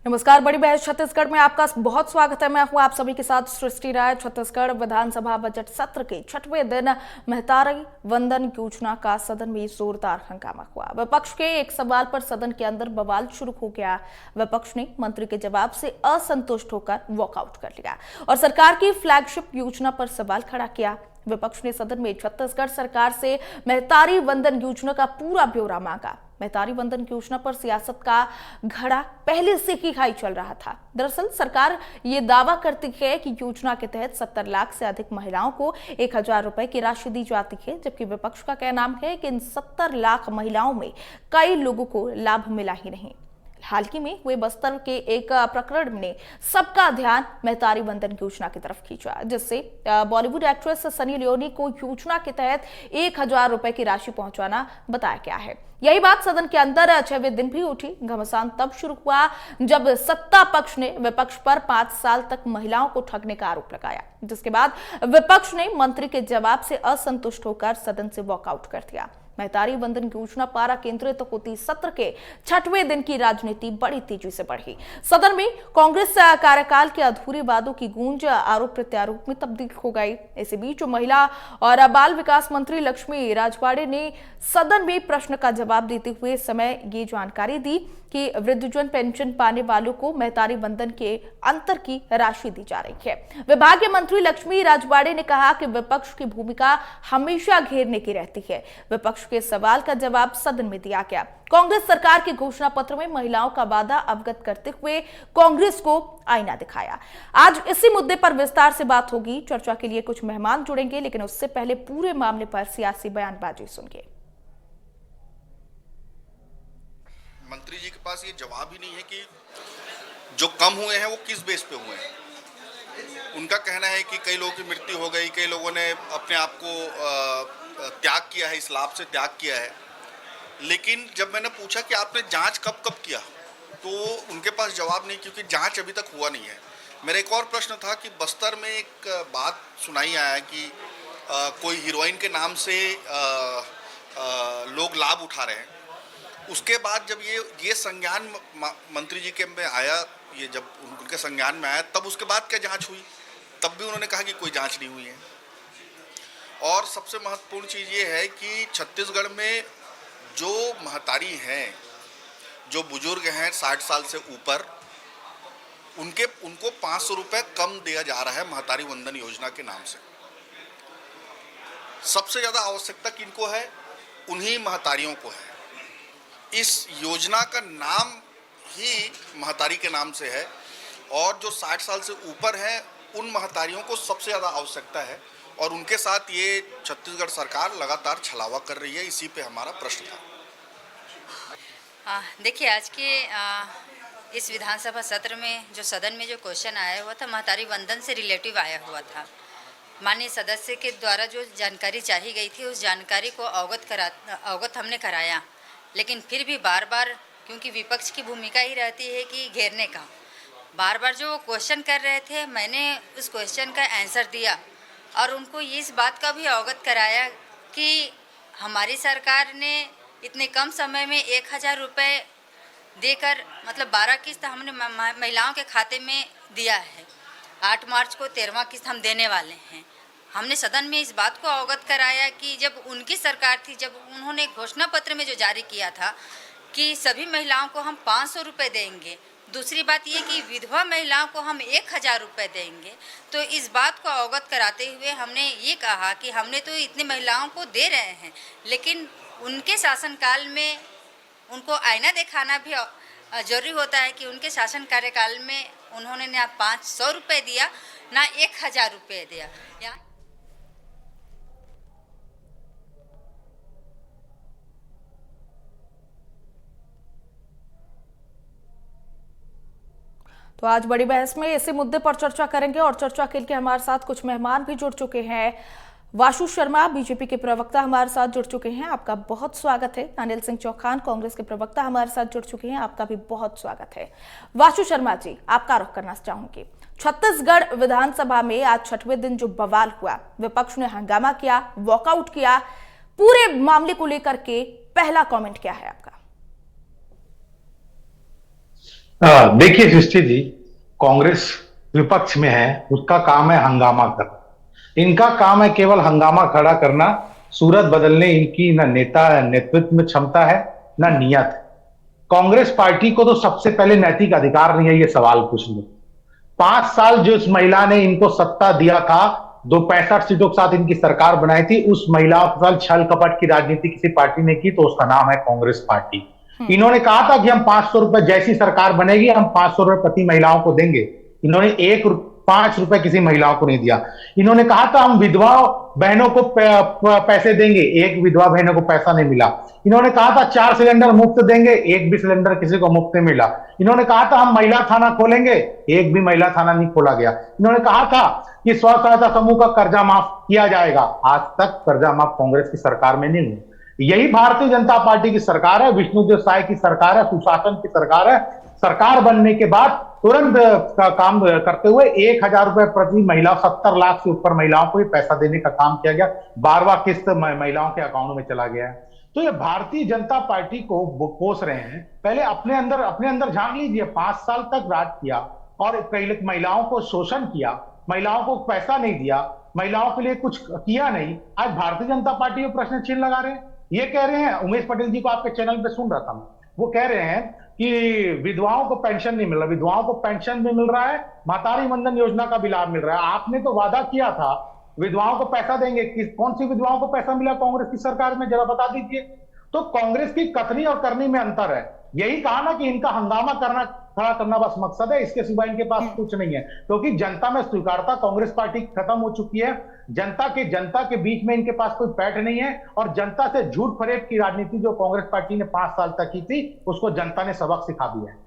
नमस्कार। बड़ी बहस छत्तीसगढ़ में आपका बहुत स्वागत है। मैं हूं आप सभी के साथ सृष्टि राय। छत्तीसगढ़ विधानसभा बजट सत्र के 6वें दिन महतारी वंदन योजना का सदन में जोरदार हंगामा हुआ। विपक्ष के एक सवाल पर सदन के अंदर बवाल शुरू हो गया। विपक्ष ने मंत्री के जवाब से असंतुष्ट होकर वॉकआउट कर लिया और सरकार की फ्लैगशिप योजना पर सवाल खड़ा किया। विपक्ष ने सदन में छत्तीसगढ़ सरकार से महतारी वंदन योजना का पूरा ब्यौरा मांगा। महतारी वंदन योजना पर सियासत का घड़ा पहले से ही हाई चल रहा था। दरअसल सरकार ये दावा करती है कि योजना के तहत 70 लाख से अधिक महिलाओं को 1000 रुपए की राशि दी जाती है, जबकि विपक्ष का कहना है कि इन 70 लाख महिलाओं में कई लोगों को लाभ मिला ही नहीं। हाल ही में हुए बस्तर के एक प्रकरण ने सबका ध्यान महतारी वंदन योजना की तरफ खींचा, जिससे बॉलीवुड एक्ट्रेस सनी लियोनी को योजना के तहत 1000 रुपए की राशि पहुंचाना बताया गया है। यही बात सदन के अंदर 6वें दिन भी उठी। घमासान तब शुरू हुआ जब सत्ता पक्ष ने विपक्ष पर 5 साल तक महिलाओं को ठगने का आरोप लगाया, जिसके बाद विपक्ष ने मंत्री के जवाब से असंतुष्ट होकर सदन से वॉकआउट कर दिया। महतारी वंदन योजना पारा केंद्रित होती सत्र के 6वें दिन की राजनीति बड़ी तेजी से बढ़ी। सदन में कांग्रेस कार्यकाल के अधूरे वादों की गूंज आरोप प्रत्यारोप में तब्दील हो गई। इसी बीच महिला और बाल विकास मंत्री लक्ष्मी राजवाड़े ने सदन में प्रश्न का जवाब देते हुए समय ये जानकारी दी कि वृद्धजन पेंशन पाने वालों को महतारी वंदन के अंतर की राशि दी जा रही है। विभागीय मंत्री लक्ष्मी राजवाड़े ने कहा कि विपक्ष की भूमिका हमेशा घेरने की रहती है। विपक्ष के सवाल का जवाब सदन में दिया गया। कांग्रेस सरकार के घोषणा पत्र में महिलाओं का वादा अवगत करते हुए कांग्रेस को आईना दिखाया। आज इसी मुद्दे पर विस्तार से बात होगी। चर्चा के लिए कुछ मेहमान जुड़ेंगे, लेकिन उससे पहले पूरे मामले पर सियासी बयानबाजी सुनिए। मंत्री जी के पास ये जवाब ही नहीं है कि जो कम हुए हैं वो किस बेस पे हुए हैं। उनका कहना है कि कई लोगों की मृत्यु हो गई, कई लोगों ने अपने आप को त्याग किया है, इस लाभ से त्याग किया है। लेकिन जब मैंने पूछा कि आपने जांच कब कब किया, तो उनके पास जवाब नहीं, क्योंकि जांच अभी तक हुआ नहीं है। मेरा एक और प्रश्न था कि बस्तर में एक बात सुनाई आया कि कोई हीरोइन के नाम से लोग लाभ उठा रहे हैं। उसके बाद जब ये संज्ञान मंत्री जी के में आया, ये जब उनके संज्ञान में आया, तब उसके बाद क्या जांच हुई? तब भी उन्होंने कहा कि कोई जांच नहीं हुई है। और सबसे महत्वपूर्ण चीज़ ये है कि छत्तीसगढ़ में जो महतारी हैं, जो बुजुर्ग हैं 60 साल से ऊपर, उनको 500 रुपये कम दिया जा रहा है महतारी वंदन योजना के नाम से। सबसे ज़्यादा आवश्यकता किनको है? उन्हीं महतारियों को है। इस योजना का नाम ही महतारी के नाम से है और जो 60 साल से ऊपर हैं उन महतारियों को सबसे ज़्यादा आवश्यकता है, और उनके साथ ये छत्तीसगढ़ सरकार लगातार छलावा कर रही है। इसी पे हमारा प्रश्न था। देखिए, आज के इस विधानसभा सत्र में जो सदन में जो क्वेश्चन आया हुआ था, महतारी वंदन से रिलेटिव आया हुआ था। माननीय सदस्य के द्वारा जो जानकारी चाही गई थी, उस जानकारी को अवगत हमने कराया, लेकिन फिर भी बार बार, क्योंकि विपक्ष की भूमिका ही रहती है कि घेरने का, बार बार जो क्वेश्चन कर रहे थे, मैंने उस क्वेश्चन का आंसर दिया और उनको इस बात का भी अवगत कराया कि हमारी सरकार ने इतने कम समय में 1000 रुपये देकर, मतलब 12 किस्त हमने महिलाओं के खाते में दिया है। 8 मार्च को 13वां किस्त हम देने वाले हैं। हमने सदन में इस बात को अवगत कराया कि जब उनकी सरकार थी, जब उन्होंने घोषणा पत्र में जो जारी किया था कि सभी महिलाओं को हम 500 रुपये देंगे, दूसरी बात ये कि विधवा महिलाओं को हम 1000 रुपये देंगे, तो इस बात को अवगत कराते हुए हमने ये कहा कि हमने तो इतनी महिलाओं को दे रहे हैं, लेकिन उनके शासनकाल में उनको आईना दिखाना भी जरूरी होता है कि उनके शासन कार्यकाल में उन्होंने ना 500 रुपये दिया, ना 1000 रुपये दिया। तो आज बड़ी बहस में इसी मुद्दे पर चर्चा करेंगे और चर्चा के लिए हमारे साथ कुछ मेहमान भी जुड़ चुके हैं। वाशु शर्मा बीजेपी के प्रवक्ता हमारे साथ जुड़ चुके हैं, आपका बहुत स्वागत है। अनिल सिंह चौहान कांग्रेस के प्रवक्ता हमारे साथ जुड़ चुके हैं, आपका भी बहुत स्वागत है। वाशु शर्मा जी, आपका रुख करना चाहूंगी। छत्तीसगढ़ विधानसभा में आज 6वें दिन जो बवाल हुआ, विपक्ष ने हंगामा किया, वॉकआउट किया, पूरे मामले को लेकर के पहला कमेंट क्या है आपका? देखिए सृष्टि जी, कांग्रेस विपक्ष में है, उसका काम है हंगामा करना। इनका काम है केवल हंगामा खड़ा करना। सूरत बदलने इनकी ना नेता नेतृत्व में क्षमता है, ना नियत है। कांग्रेस पार्टी को तो सबसे पहले नैतिक अधिकार नहीं है ये सवाल पूछने। 5 साल जो इस महिला ने इनको सत्ता दिया था, दो 65 सीटों के साथ इनकी सरकार बनाई थी, उस महिलाओं के साथ छल कपट की राजनीति किसी पार्टी ने की तो उसका नाम है कांग्रेस पार्टी। इन्होंने कहा था कि हम 500 रुपए, जैसी सरकार बनेगी हम 500 रुपए प्रति महिलाओं को देंगे। इन्होंने 5 रुपए किसी महिलाओं को नहीं दिया। इन्होंने कहा था हम विधवा बहनों को पैसे देंगे, एक विधवा बहनों को पैसा नहीं मिला। इन्होंने कहा था 4 सिलेंडर मुफ्त देंगे, एक भी सिलेंडर किसी को मुफ्त नहीं मिला। इन्होंने कहा था हम महिला थाना खोलेंगे, एक भी महिला थाना नहीं खोला गया। इन्होंने कहा था कि स्व सहायता समूह का कर्जा माफ किया जाएगा, आज तक कर्जा माफ कांग्रेस की सरकार में नहीं हुआ। यही भारतीय जनता पार्टी की सरकार है, विष्णुदेव साय की सरकार है, सुशासन की सरकार है। सरकार बनने के बाद तुरंत का काम करते हुए 1,000 रुपए प्रति महिला, 70 लाख से ऊपर महिलाओं को ये पैसा देने का काम किया गया। 12वां किस्त महिलाओं के अकाउंट में चला गया है। तो ये भारतीय जनता पार्टी को कोस रहे हैं। पहले अपने अंदर झांक लीजिए। 5 साल तक राज किया और कई महिलाओं को शोषण किया, महिलाओं को पैसा नहीं दिया, महिलाओं के लिए कुछ किया नहीं। आज भारतीय जनता पार्टी में प्रश्न चिन्ह लगा रहे हैं। ये कह रहे हैं, उमेश पटेल जी को आपके चैनल पे सुन रहा था मैं, वो कह रहे हैं कि विधवाओं को पेंशन नहीं मिल रहा। विधवाओं को पेंशन भी मिल रहा है, मातारी वंदन योजना का भी लाभ मिल रहा है। आपने तो वादा किया था विधवाओं को पैसा देंगे, कौन सी विधवाओं को पैसा मिला कांग्रेस की सरकार में, जरा बता दीजिए। तो कांग्रेस की कथनी और करनी में अंतर है। यही कहा ना कि इनका हंगामा खड़ा करना बस मकसद है, इसके सिवा इनके पास कुछ नहीं है। क्योंकि जनता में स्वीकारता कांग्रेस पार्टी खत्म हो चुकी है। जनता के बीच में इनके पास कोई पैठ नहीं है। और जनता से झूठ फरेब की राजनीति जो कांग्रेस पार्टी ने 5 साल तक की थी, उसको जनता ने सबक सिखा दिया है।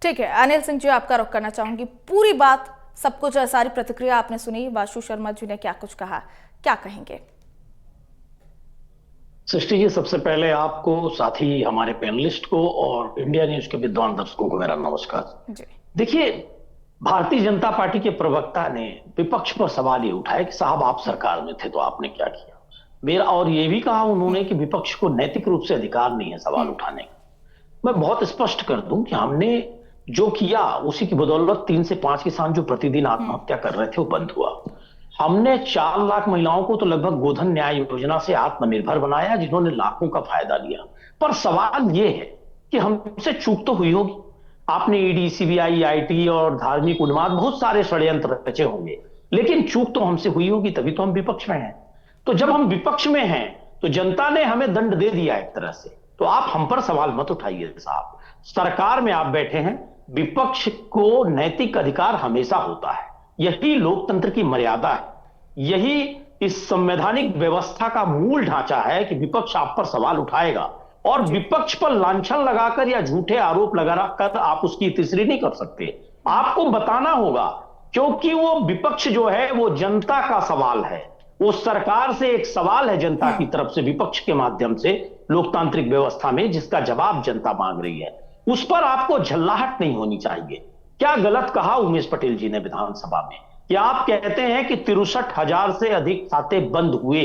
ठीक है, अनिल सिंह जी आपका रुख करना चाहूंगी। पूरी बात, सब कुछ, सारी प्रतिक्रिया आपने सुनी। वासु शर्मा जी ने क्या कुछ कहा, क्या कहेंगे? सृष्टि जी, सबसे पहले आपको, साथ ही हमारे पैनलिस्ट को और इंडिया न्यूज के विद्वान दर्शकों को मेरा नमस्कार। देखिए, भारतीय जनता पार्टी के प्रवक्ता ने विपक्ष पर सवाल ये उठाया कि साहब आप सरकार में थे तो आपने क्या किया। मेरा और ये भी कहा उन्होंने कि विपक्ष को नैतिक रूप से अधिकार नहीं है सवाल उठाने का। मैं बहुत स्पष्ट कर दूं कि हमने जो किया उसी की बदौलत 3 से 5 किसान जो प्रतिदिन आत्महत्या कर रहे थे वो बंद हुआ। हमने 4 लाख महिलाओं को तो लगभग गोधन न्याय योजना से आत्मनिर्भर बनाया, जिन्होंने लाखों का फायदा लिया। पर सवाल यह है कि हमसे चूक तो हुई होगी। आपने ईडी, सीबीआई, आईटी और धार्मिक उन्माद, बहुत सारे षड्यंत्र रचे होंगे, लेकिन चूक तो हमसे हुई होगी, तभी तो हम विपक्ष में हैं। तो जब हम विपक्ष में हैं तो जनता ने हमें दंड दे दिया एक तरह से, तो आप हम पर सवाल मत उठाइए साहब। सरकार में आप बैठे हैं, विपक्ष को नैतिक अधिकार हमेशा होता है। यही लोकतंत्र की मर्यादा है, यही इस संवैधानिक व्यवस्था का मूल ढांचा है कि विपक्ष आप पर सवाल उठाएगा और विपक्ष पर लांछन लगाकर या झूठे आरोप लगाकर आप उसकी तीसरी नहीं कर सकते। आपको बताना होगा, क्योंकि वो विपक्ष जो है वो जनता का सवाल है, वो सरकार से एक सवाल है जनता की तरफ से, विपक्ष के माध्यम से लोकतांत्रिक व्यवस्था में, जिसका जवाब जनता मांग रही है। उस पर आपको झल्लाहट नहीं होनी चाहिए। क्या गलत कहा उमेश पटेल जी ने विधानसभा में कि आप कहते हैं कि 63,000 से अधिक खाते बंद हुए,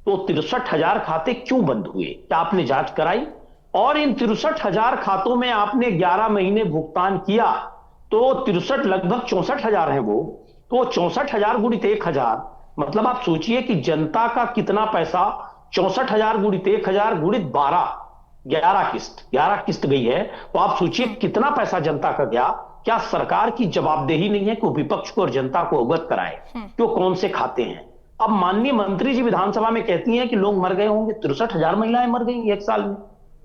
तो 63,000 खाते क्यों बंद हुए, क्या आपने जांच कराई? और इन 63,000 खातों में आपने 11 महीने भुगतान किया, तो 63 लगभग 64,000 है वो, तो 64,000 गुणित 1,000, मतलब आप सोचिए कि जनता का कितना पैसा, 64,000 गुणित 1,000 गुणित 12, 11 किस्त गई है, तो आप सोचिए कितना पैसा जनता का गया। क्या सरकार की जवाबदेही नहीं है कि वो विपक्ष को और जनता को अवगत कराए कि वो कौन से खाते हैं? अब माननीय मंत्री जी विधानसभा में कहती हैं कि लोग मर गए होंगे, 63,000 महिलाएं मर गई एक साल में।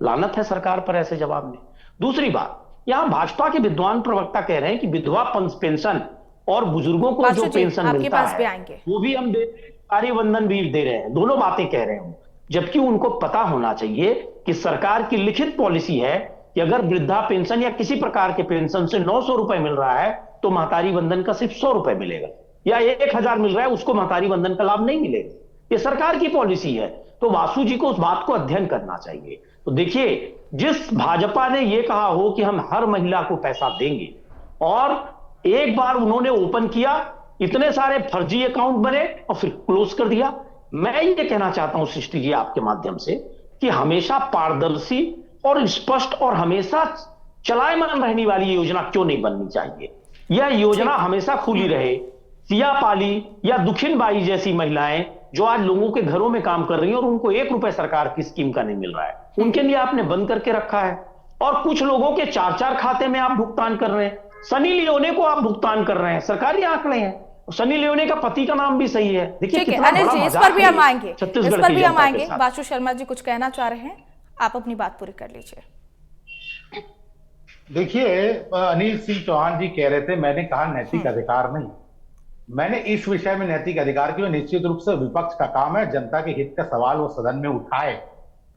लानत है सरकार पर ऐसे जवाब में। दूसरी बात, यहां भाजपा के विद्वान प्रवक्ता कह रहे हैं कि विधवा पेंशन और बुजुर्गों को जो पेंशन मिलता है वो भी हम दे रहे हैं, नारी वंदन भी दे रहे हैं, दोनों बातें कह रहे हैं। जबकि उनको पता होना चाहिए कि सरकार की लिखित पॉलिसी है कि अगर वृद्धा पेंशन या किसी प्रकार के पेंशन से 900 रुपए मिल रहा है तो महतारी वंदन का सिर्फ 100 रुपए मिलेगा, या 1,000 मिल रहा है उसको महतारी वंदन का लाभ नहीं मिलेगा। ये सरकार की पॉलिसी है, तो वासु जी को उस बात को अध्ययन करना चाहिए। तो देखिए, जिस भाजपा ने यह कहा हो कि हम हर महिला को पैसा देंगे, और एक बार उन्होंने ओपन किया, इतने सारे फर्जी अकाउंट बने और फिर क्लोज कर दिया। मैं ये कहना चाहता हूं सृष्टि जी आपके माध्यम से कि हमेशा पारदर्शी और स्पष्ट और हमेशा चलायमान रहने वाली योजना क्यों नहीं बननी चाहिए? यह योजना हमेशा खुली रहे। सिया पाली या दुखिनबाई जैसी महिलाएं जो आज लोगों के घरों में काम कर रही हैं और उनको 1 रुपए सरकार की स्कीम का नहीं मिल रहा है, उनके लिए आपने बंद करके रखा है। और कुछ लोगों के 4-4 खाते में आप भुगतान कर रहे हैं। सनी लियोने को आप भुगतान कर रहे हैं, सरकारी आंकड़े हैं। सनी लियोने का पति का नाम भी सही है। देखिए कितना अनिल बड़ा जी, इस मजाक पर भी है हम आएंगे, छत्तीसगढ़ इस पर की भी हम जनता के आएंगे। साथ। वासु शर्मा जी कुछ कहना चाह रहे हैं, आप अपनी बात पूरी कर लीजिए। देखिए, अनिल सिंह चौहान जी कह रहे थे मैंने कहा नैतिक अधिकार नहीं। मैंने इस विषय में नैतिक अधिकार की, निश्चित रूप से विपक्ष का काम है जनता के हित का सवाल वो सदन में उठाए,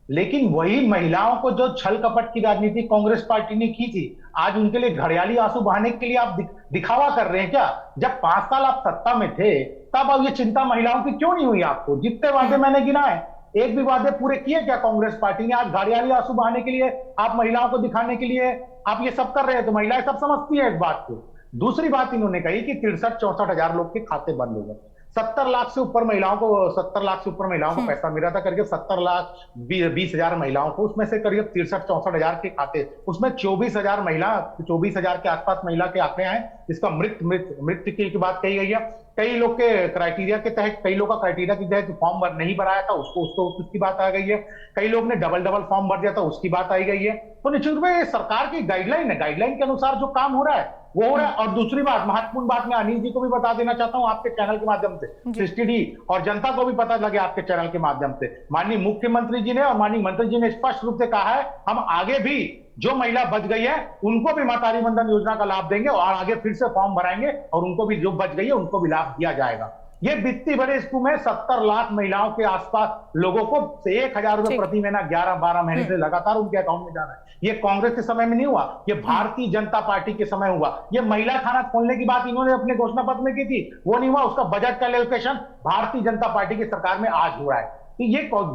लेकिन वही महिलाओं को जो छल कपट की राजनीति कांग्रेस पार्टी ने की थी, आज उनके लिए घड़ियाली आंसू बहाने के लिए आप दिखावा कर रहे हैं क्या? जब 5 साल आप सत्ता में थे तब अब ये चिंता महिलाओं की क्यों नहीं हुई आपको? जितने वादे मैंने गिनाए, एक भी वादे पूरे किए क्या कांग्रेस पार्टी ने? आज घड़ियाली आंसू बहाने के लिए, आप महिलाओं को दिखाने के लिए आप ये सब कर रहे हैं, तो महिलाएं सब समझती है इस बात को। दूसरी बात इन्होंने कही कि 63-64 हजार लोग के खाते बंद हो गए। 70 लाख से ऊपर महिलाओं को पैसा मिला था, करीब 70 लाख 20 हजार महिलाओं को, उसमें से करीब 63-64 हजार के खाते, उसमें 24 हजार के आसपास महिला के आंकड़े आए। इसका मृत्यु की बात कही गई है। कई लोग के क्राइटेरिया के तहत, कई लोग का क्राइटेरिया के तहत फॉर्म नहीं भराया था, उसकी बात आ गई है। कई लोग ने डबल फॉर्म भर दिया था, उसकी बात आई गई है। तो निश्चित रूप में सरकार की गाइडलाइन है, गाइडलाइन के अनुसार जो काम हो रहा है वो हो रहा है। और दूसरी बात, महत्वपूर्ण बात मैं अनिल जी को भी बता देना चाहता हूं आपके चैनल के माध्यम से, सृष्टि और जनता को भी पता लगे आपके चैनल के माध्यम से, माननीय मुख्यमंत्री जी ने और माननीय मंत्री जी ने स्पष्ट रूप से कहा है हम आगे भी जो महिला बच गई है उनको भी मातारी वंदन योजना का लाभ देंगे और आगे फिर से फॉर्म भराएंगे और उनको भी, जो बच गई है उनको भी लाभ दिया जाएगा। ये वित्तीय बड़े स्कूल में 70 लाख महिलाओं के आसपास लोगों को 1,000 रुपए प्रति महीना 11-12 महीने से लगातार उनके अकाउंट में जा रहा है। ये कांग्रेस के समय में नहीं हुआ, ये भारतीय जनता पार्टी के समय हुआ। ये महिला थाना खोलने की बात इन्होंने अपने घोषणा पत्र में की थी, वो नहीं हुआ। उसका बजट का एलोकेशन भारतीय जनता पार्टी की सरकार में आज हो रहा है। तो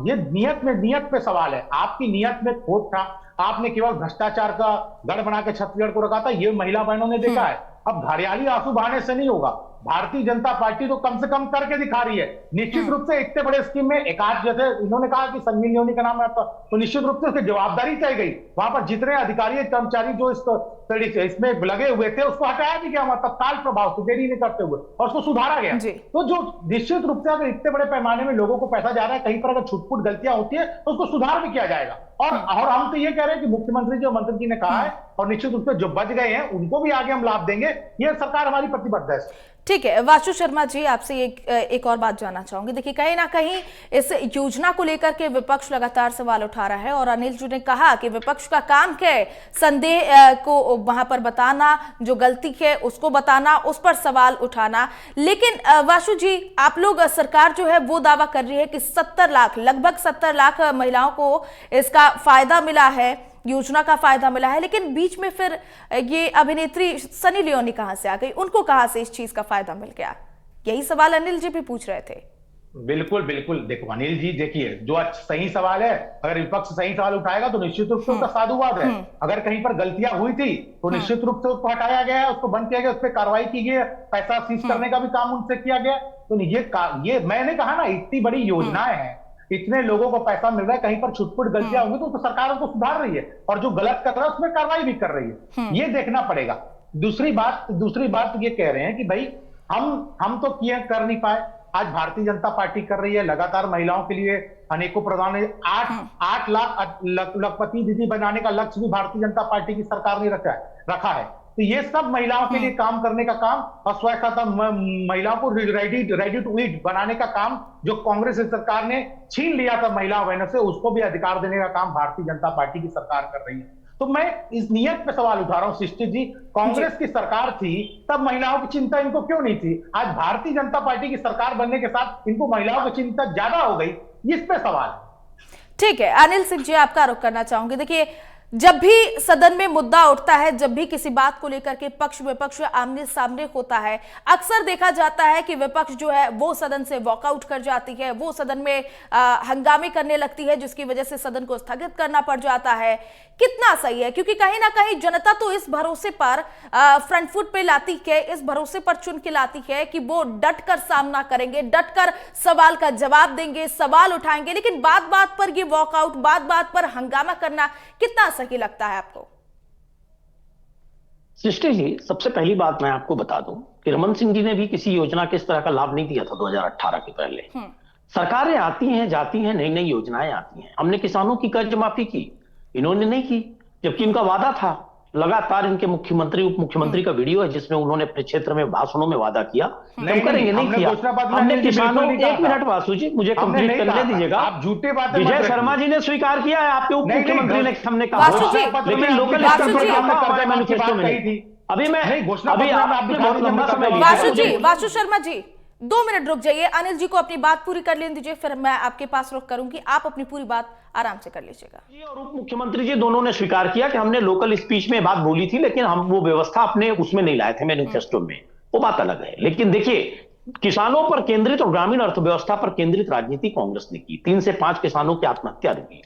ये नियत पे सवाल है। आपकी नियत में खोट था, आपने केवल भ्रष्टाचार का गढ़ बना के छत्तीसगढ़ को रखा था, ये महिला बहनों ने देखा है। अब घड़ियाली आंसू बहाने से नहीं होगा। भारतीय जनता पार्टी तो कम से कम करके दिखा रही है। निश्चित रूप से इतने बड़े स्कीम में एकाध, जैसे इन्होंने कहा कि सन्नी लियोनी का नाम है, तो निश्चित रूप से उसकी जवाबदारी तय गई। वहां पर जितने अधिकारी कर्मचारी जो इसमें लगे हुए थे उसको हटाया भी गया, तत्काल प्रभाव से, देरी नहीं करते हुए, और उसको सुधारा गया। तो जो निश्चित रूप से अगर इतने बड़े पैमाने में लोगों को पैसा जा रहा है, कहीं पर अगर छुटपुट गलतियां होती है तो उसको सुधार भी किया जाएगा। और हम तो ये कह रहे हैं कि मुख्यमंत्री जो मंत्री जी ने कहा है, और निश्चित रूप से जो बच गए हैं उनको भी आगे हम लाभ देंगे, ये सरकार हमारी प्रतिबद्ध है। ठीक है, वासु शर्मा जी आपसे एक और बात जानना चाहूंगी। देखिए, कहीं ना कहीं इस योजना को लेकर के विपक्ष लगातार सवाल उठा रहा है और अनिल जी ने कहा कि विपक्ष का काम क्या है, संदेह को वहां पर बताना, जो गलती है उसको बताना, उस पर सवाल उठाना। लेकिन वासु जी, आप लोग, सरकार जो है वो दावा कर रही है कि 70 लाख, लगभग 70 लाख महिलाओं को इसका फायदा मिला है, योजना का फायदा मिला है, लेकिन बीच में फिर ये अभिनेत्री सनी लियोनी कहां से आ गई? उनको कहां से इस चीज का फायदा मिल गया? यही सवाल अनिल जी भी पूछ रहे थे। बिल्कुल बिल्कुल। देखो अनिल जी, देखिए जो सही सवाल है, अगर विपक्ष सही सवाल उठाएगा तो निश्चित रूप से उसका साधुवाद है। अगर कहीं पर गलतियां हुई थी तो निश्चित रूप से उसको हटाया गया है, उसको बंद किया गया, उस पर कार्रवाई की गई, पैसा सीज करने का भी काम उनसे किया गया। तो ये मैंने कहा ना, इतनी बड़ी योजनाएं हैं, इतने लोगों को पैसा मिल रहा है, कहीं पर छुटपुट गलतियां होंगी तो सरकार उसको सुधार रही है, और जो गलत कर रहा है उसमें कार्रवाई भी कर रही है। ये देखना पड़ेगा। दूसरी बात ये कह रहे हैं कि भाई हम तो किए कर नहीं पाए, आज भारतीय जनता पार्टी कर रही है, लगातार महिलाओं के लिए अनेकों प्रदान, 8 लाख लखपति दीदी बनाने का लक्ष्य भी भारतीय जनता पार्टी की सरकार ने रखा है। तो ये सब महिलाओं के लिए काम करने का काम, और स्वयं महिलाओं को रेडी टू ईट बनाने का काम जो कांग्रेस सरकार ने छीन लिया था महिला बहनों से, उसको भी अधिकार देने का काम भारतीय जनता पार्टी की सरकार कर रही है। तो मैं इस नियत पे सवाल उठा रहा हूं सृष्टि जी, कांग्रेस की सरकार थी तब महिलाओं की चिंता इनको क्यों नहीं थी? आज भारतीय जनता पार्टी की सरकार बनने के साथ इनको महिलाओं की चिंता ज्यादा हो गई, इस पे सवाल। ठीक है, अनिल सिंह जी आपका रुख करना चाहूंगी। देखिए, जब भी सदन में मुद्दा उठता है, जब भी किसी बात को लेकर के पक्ष विपक्ष आमने सामने होता है, अक्सर देखा जाता है कि विपक्ष जो है वो सदन से वॉकआउट कर जाती है, वो सदन में हंगामे करने लगती है, जिसकी वजह से सदन को स्थगित करना पड़ जाता है। कितना सही है? क्योंकि कहीं ना कहीं जनता तो इस भरोसे पर फ्रंट फुट पे लाती है, इस भरोसे पर चुन के लाती है कि वो डट कर सामना करेंगे, डट कर सवाल का जवाब देंगे, सवाल उठाएंगे। लेकिन बात बात पर ये वॉकआउट, बात बात पर हंगामा करना कितना सही लगता है आपको? सृष्टि जी, सबसे पहली बात मैं आपको बता दूं कि रमन सिंह जी ने भी किसी योजना के इस तरह का लाभ नहीं दिया था 2018 के पहले। सरकारें आती हैं जाती हैं, नई नई योजनाएं आती हैं। हमने किसानों की कर्ज माफी की, इन्होंने नहीं की, जबकि इनका वादा था। लगातार इनके मुख्यमंत्री उप मुख्यमंत्री का वीडियो है जिसमें उन्होंने अपने क्षेत्र में भाषणों में वादा किया हम करेंगे, नहीं किया। हमने किसानों, एक मिनट वासु जी, मुझे कंप्लीट करने दीजिएगा। आप झूठे बातें विजय शर्मा जी ने स्वीकार किया है, आपके उप मुख्यमंत्री ने, हमने कहा, लेकिन लोकल मैनिफेस्टो में नहीं। अभी मैं अभी आपने बहुत लंबा समय वासु शर्मा जी 2 मिनट रुक जाइए, अनिल जी को अपनी बात पूरी कर लेने दीजिए, फिर मैं आपके पास रुक करूंगी, आप अपनी पूरी बात आराम से कर लीजिएगा। जी और उप मुख्यमंत्री जी दोनों ने स्वीकार किया कि हमने लोकल स्पीच में बात बोली थी, लेकिन हम वो व्यवस्था अपने उसमें नहीं लाए थे मैनिफेस्टो में, वो बात अलग है। लेकिन देखिए, किसानों पर केंद्रित और ग्रामीण अर्थव्यवस्था पर केंद्रित राजनीति कांग्रेस ने की। 3 से 5 किसानों की आत्महत्या रुकी।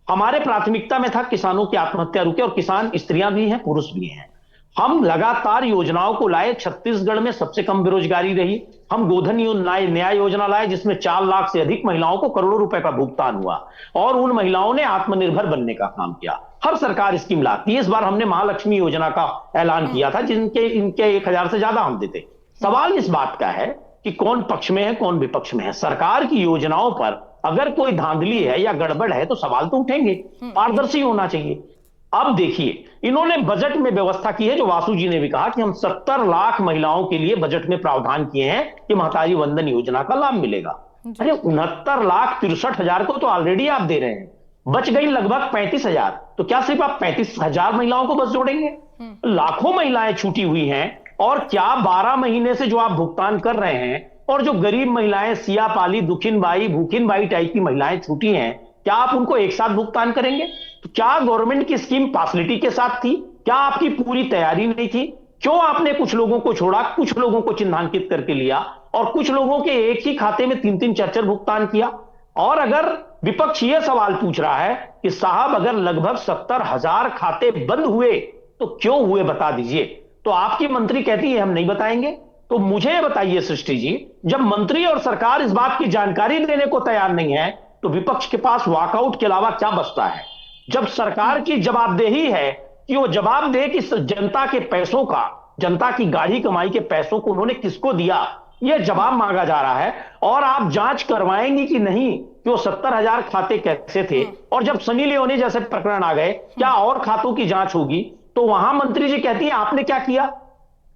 हमारे प्राथमिकता में था किसानों की आत्महत्या रुके, और किसान स्त्रियां भी हैं, पुरुष भी हैं। हम लगातार योजनाओं को लाए। छत्तीसगढ़ में सबसे कम बेरोजगारी रही। हम गोधन न्याय योजना लाए जिसमें 4 लाख से अधिक महिलाओं को करोड़ों रुपए का भुगतान हुआ, और उन महिलाओं ने आत्मनिर्भर बनने का काम किया। हर सरकार स्कीम लाती है। इस बार हमने महालक्ष्मी योजना का ऐलान किया था, जिनके इनके 1000 से ज्यादा हम देते। सवाल इस बात का है कि कौन पक्ष में है, कौन विपक्ष में है। सरकार की योजनाओं पर अगर कोई धांधली है या गड़बड़ है तो सवाल तो उठेंगे, पारदर्शी होना चाहिए। अब देखिए, इन्होंने बजट में व्यवस्था की है, जो वासु जी ने भी कहा कि हम 70 लाख महिलाओं के लिए बजट में प्रावधान किए हैं कि महतारी वंदन योजना का लाभ मिलेगा। अरे 69,63,000 को तो ऑलरेडी आप दे रहे हैं, बच गई लगभग 35,000। तो क्या सिर्फ आप 35,000 महिलाओं को बस जोड़ेंगे? लाखों महिलाएं छूटी हुई हैं, और क्या 12 महीने से जो आप भुगतान कर रहे हैं, और जो गरीब महिलाएं, सिया पाली, दुखिन बाई, भूखिन बाई टाइप की महिलाएं छूटी हैं, क्या आप उनको एक साथ भुगतान करेंगे? तो क्या गवर्नमेंट की स्कीम पासलिटी के साथ थी? क्या आपकी पूरी तैयारी नहीं थी? क्यों आपने कुछ लोगों को छोड़ा, कुछ लोगों को चिन्हांकित करके लिया, और कुछ लोगों के एक ही खाते में 3-3 4-4 भुगतान किया? और अगर विपक्ष यह सवाल पूछ रहा है कि साहब अगर लगभग 70,000 खाते बंद हुए तो क्यों हुए बता दीजिए, तो आपकी मंत्री कहती है हम नहीं बताएंगे। तो मुझे बताइए सृष्टि जी, जब मंत्री और सरकार इस बात की जानकारी देने को तैयार नहीं है तो विपक्ष के पास वॉकआउट के अलावा क्या बचता है? जब सरकार की जवाबदेही है कि वो जवाब दे कि जनता के पैसों का, जनता की गाढ़ी कमाई के पैसों को उन्होंने किसको दिया, यह जवाब मांगा जा रहा है। और आप जांच करवाएंगी कि नहीं कि वो 70,000 खाते कैसे थे, और जब सनी लियोनी जैसे प्रकरण आ गए, क्या और खातों की जांच होगी? तो वहां मंत्री जी कहती है आपने क्या किया,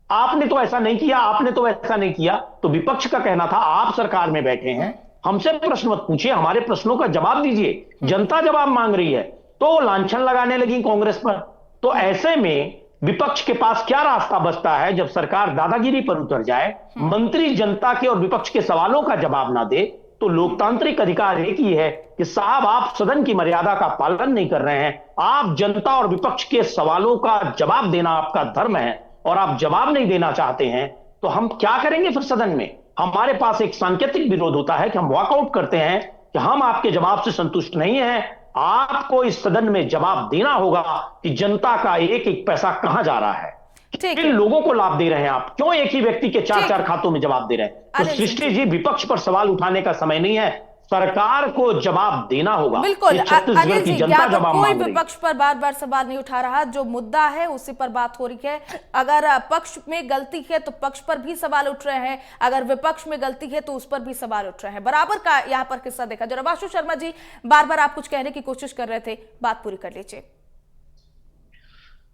आपने तो ऐसा नहीं किया, आपने तो ऐसा नहीं किया। तो विपक्ष का कहना था आप सरकार में बैठे हैं, हमसे प्रश्न मत पूछिए, हमारे प्रश्नों का जवाब दीजिए। जनता जवाब मांग रही है तो लांछन लगाने लगी कांग्रेस पर। तो ऐसे में विपक्ष के पास क्या रास्ता बचता है? जब सरकार दादागिरी पर उतर जाए, मंत्री जनता के और विपक्ष के सवालों का जवाब ना दे, तो लोकतांत्रिक अधिकार एक ही है कि साहब आप सदन की मर्यादा का पालन नहीं कर रहे हैं, आप जनता और विपक्ष के सवालों का जवाब देना आपका धर्म है, और आप जवाब नहीं देना चाहते हैं तो हम क्या करेंगे फिर सदन में? हमारे पास एक सांकेतिक विरोध होता है कि हम वॉकआउट करते हैं कि हम आपके जवाब से संतुष्ट नहीं हैं, आपको इस सदन में जवाब देना होगा कि जनता का एक एक पैसा कहां जा रहा है, किन लोगों को लाभ दे रहे हैं आप, क्यों एक ही व्यक्ति के 4-4 खातों में जवाब दे रहे हैं? तो सृष्टि जी, विपक्ष पर सवाल उठाने का समय नहीं है, सरकार को जवाब देना होगा। बिल्कुल छत्तीसगढ़ की जनता जवाब कोई मांग रही। विपक्ष पर बार बार सवाल नहीं उठा रहा, जो मुद्दा है उसी पर बात हो रही है। अगर पक्ष में गलती है तो पक्ष पर भी सवाल उठ रहे हैं, अगर विपक्ष में गलती है तो उस पर भी सवाल उठ रहे हैं। बराबर का यहाँ पर किस्सा देखा जरा। वासु शर्मा जी, बार बार आप कुछ कहने की कोशिश कर रहे थे, बात पूरी कर लीजिए।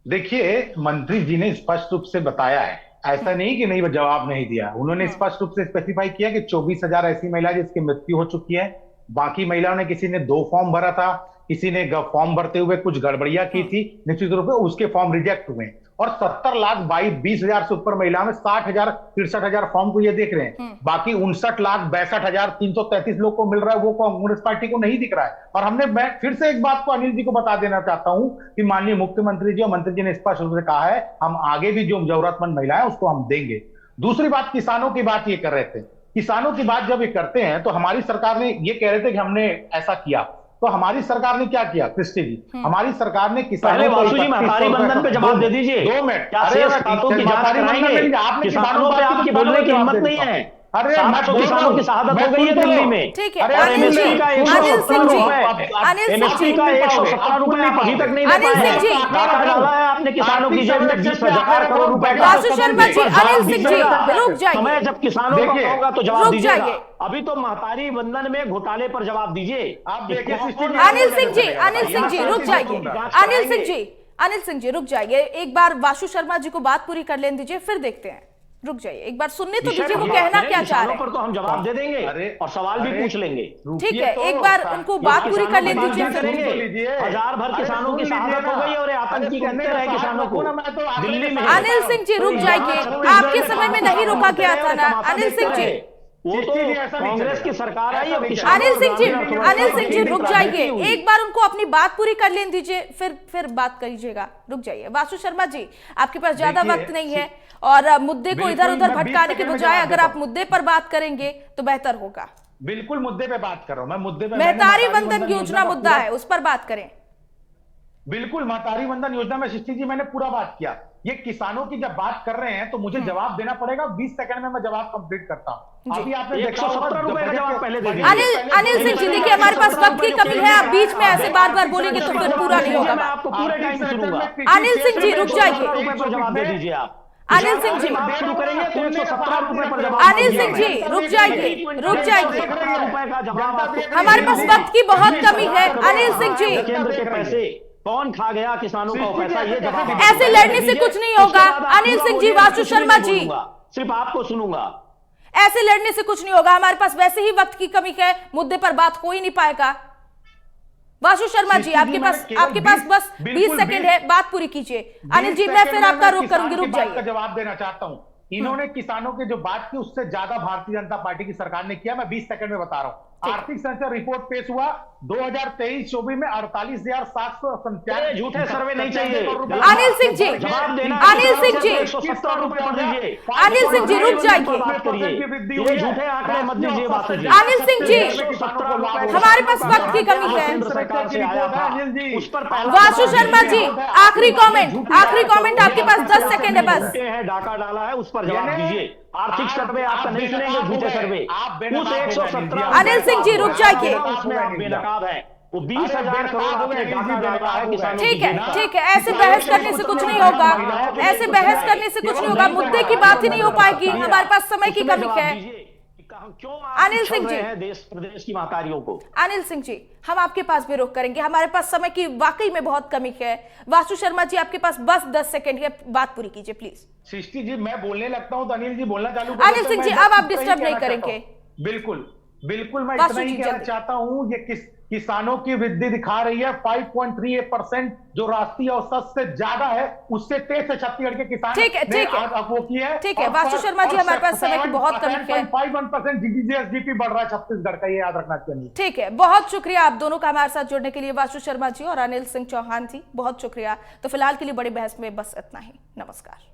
देखिए, मंत्री जी ने स्पष्ट रूप से बताया है, ऐसा नहीं कि नहीं वो जवाब नहीं दिया। उन्होंने स्पष्ट रूप से स्पेसिफाई किया कि 24,000 ऐसी महिलाएं जिसकी मृत्यु हो चुकी है। बाकी महिलाओं ने, किसी ने 2 फॉर्म भरा था, किसी ने फॉर्म भरते हुए कुछ गड़बड़ियां की थी, निश्चित रूप से उसके फॉर्म रिजेक्ट हुए। और 70,20,000 से ऊपर महिलाओं में 60,000 63,000 फॉर्म को ये देख रहे हैं। बाकी 59,62,333 लोग को मिल रहा है, वो कांग्रेस पार्टी को नहीं दिख रहा है। और मैं फिर से एक बात को अनिल जी को बता देना चाहता हूं कि माननीय मुख्यमंत्री जी और मंत्री जी ने स्पष्ट रूप से कहा है हम आगे भी जो जरूरतमंद महिलाएं उसको हम देंगे। दूसरी बात, किसानों की बात ये कर रहे थे। किसानों की बात जब ये करते हैं तो हमारी सरकार ने ये कह रहे थे कि हमने ऐसा किया, तो हमारी सरकार ने क्या किया कृष्टि जी? हमारी सरकार ने किसानों को वासु जी महतारी बंधन पे जवाब दे दीजिए। 2 मिनट। क्या शेष खातों की जांच कराएंगे? किसानों पे आपकी बोलने की हिम्मत नहीं है। अरे 700 किसानों की शहादत हो गई है दिल्ली में। ठीक है, और अनिल MSP जी, का अनिल सिंह जी, अनिल सिंह MSP जी, का 117 रुपए आप अभी तक नहीं दे अनिल पाए सिंह जी, हैं। डाका डाला है आपने किसानों की जेब में 20,000 करोड़ रुपए का। वासु शर्मा जी, अनिल सिंह जी, रुक जाइए, समय जब किसानों का देखिए, होगा तो जवाब रुक दीजिएगा। जाइए। अभी तो महतारी वंदन में घोटाले पर जवाब दीजिए। आप देखिए, अनिल सिंह जी, अनिल सिंह जी, रुक जाइए, अनिल सिंह जी, अनिल सिंह जी, रुक जाइए, एक बार वासु शर्मा जी को बात पूरी कर लेने दीजिए, फिर देखते हैं। रुक जाइए, एक बार सुनने तो दीजिए वो कहना क्या चाह रहे पर तो हैं। हम जवाब दे देंगे और सवाल भी पूछ लेंगे। ठीक है, एक बार उनको बात पूरी कर लेने दीजिए फिर। करेंगे। हजार भर किसानों की शहादत हो गई और ये आतंकी कहते रहे किसानों को दिल्ली में। अनिल सिंह जी, रुक जाइए, आपके समय में नहीं रोका गया था ना अनिल सिंह जी। वो तो कांग्रेस की सरकार आई और अनिल सिंह जी, अनिल सिंह जी, रुक जाइए, एक बार उनको अपनी बात पूरी कर लेने दीजिए, फिर बात करिएगा। रुक जाइए वासु शर्मा जी, आपके पास ज्यादा वक्त नहीं है और मुद्दे को इधर उधर भटकाने के बजाय अगर आप मुद्दे पर बात करेंगे तो बेहतर होगा। बिल्कुल मुद्दे पे बात कर रहा हूं मैं, मुद्दे पे। महतारी वंदन योजना मुद्दा है, उस पर बात करें। बिल्कुल, महतारी वंदन योजना में सृष्टि जी मैंने पूरा बात किया। ये किसानों की जब बात कर रहे हैं तो मुझे जवाब देना पड़ेगा। 20 सेकंड में मैं जवाब कंप्लीट करता हूं। अभी आपने 117 रुपए का जवाब पहले दे दीजिए। अनिल सिंह जी, देखिए हमारे पास वक्त की कमी है, आप बीच में ऐसे बार बार बोलेंगे तो फिर पूरा नहीं होगा। मैं आपको पूरे टाइम सुनूंगा। अनिल सिंह जी, रुक जाइए, पर जवाब दे दीजिए आप। अनिल सिंह जी, बात शुरू करेंगे तो 117 रुपए पर जवाब। अनिल सिंह जी, रुक जाइए, रुक जाइए, 117 रुपए का जवाब आपको। हमारे पास वक्त की बहुत कमी है। अनिल सिंह जी, केंद्र के पैसे कौन खा गया किसानों का पैसा, ये जवाब ऐसे लड़ने से कुछ नहीं होगा। अनिल सिंह जी, वासु शर्मा जी, सिर्फ आपको सुनूंगा। ऐसे लड़ने से कुछ नहीं होगा, हमारे पास वैसे ही वक्त की कमी है, मुद्दे पर बात हो ही नहीं पाएगा। वासु शर्मा जी, आपके पास बस 20 सेकंड है, बात पूरी कीजिए। अनिल जी, मैं फिर आपका रोक करूंगी, रुक जाइए। जवाब देना चाहता हूं। इन्होंने किसानों की जो बात की उससे ज्यादा भारतीय जनता पार्टी की सरकार ने किया। मैं 20 सेकंड में बता रहा हूं। आर्थिक संरचना रिपोर्ट पेश हुआ 2023-24 में 48,797। झूठे सर्वे नहीं चाहिए। अनिल सिंह जी, जवाब देना। अनिल सिंह जी, 117 रुपए पर दीजिए। अनिल सिंह जी, रुक जाइए। बात करिए, ये झूठे आंकड़े मत दीजिए वासु जी। अनिल सिंह जी, हमारे पास वक्त की कमी है। केंद्र सरकार से आया था, उस पर पहला वासु शर्मा जी, आखिरी कमेंट आपके पास 10 सेकंड है बस। डाका डाला है, उस पर जवाब दीजिए। आर्थिक सर्वे आपका नहीं सुनेंगे, झूठे सर्वे। उस 117 अनिल सिंह जी, रुक जाइए। उसमें आप बेनकाब है। वो 20,000 करोड़ आपने डाका डाला है किसानों की। ठीक है, ठीक है, ऐसे बहस करने से कुछ नहीं होगा, ऐसे बहस करने से कुछ नहीं होगा, मुद्दे की बात ही नहीं हो पाएगी, हमारे पास समय की कमी है। अनिल सिंह जी, देश प्रदेश की महतारियों को। अनिल सिंह जी, हम आपके पास भी रोक करेंगे, हमारे पास समय की वाकई में बहुत कमी है। वासु शर्मा जी, आपके पास बस 10 सेकंड है, बात पूरी कीजिए प्लीज। सृष्टि जी, मैं बोलने लगता हूं तो अनिल जी बोलना चालू अनिल सिंह जी, अब आप डिस्टर्ब नहीं करेंगे। बिल्कुल बिल्कुल, मैं इतना ही कहना चाहता हूं, ये किसानों की वृद्धि दिखा रही है 5.38%, जो राष्ट्रीय औसत से ज्यादा है। उससे तेज से छत्तीसगढ़ के किसान ठीक है, ठीक है, वो की है। ठीक है वासु शर्मा जी, हमारे पास समय की बहुत कमी है। 5.1% जीडीपी बढ़ रहा है छत्तीसगढ़ का, ये याद रखना चाहिए। ठीक है, बहुत शुक्रिया आप दोनों का हमारे साथ जुड़ने के लिए, वासु शर्मा जी और अनिल सिंह चौहान जी, बहुत शुक्रिया। तो फिलहाल के लिए बड़ी बहस में बस इतना ही। नमस्कार।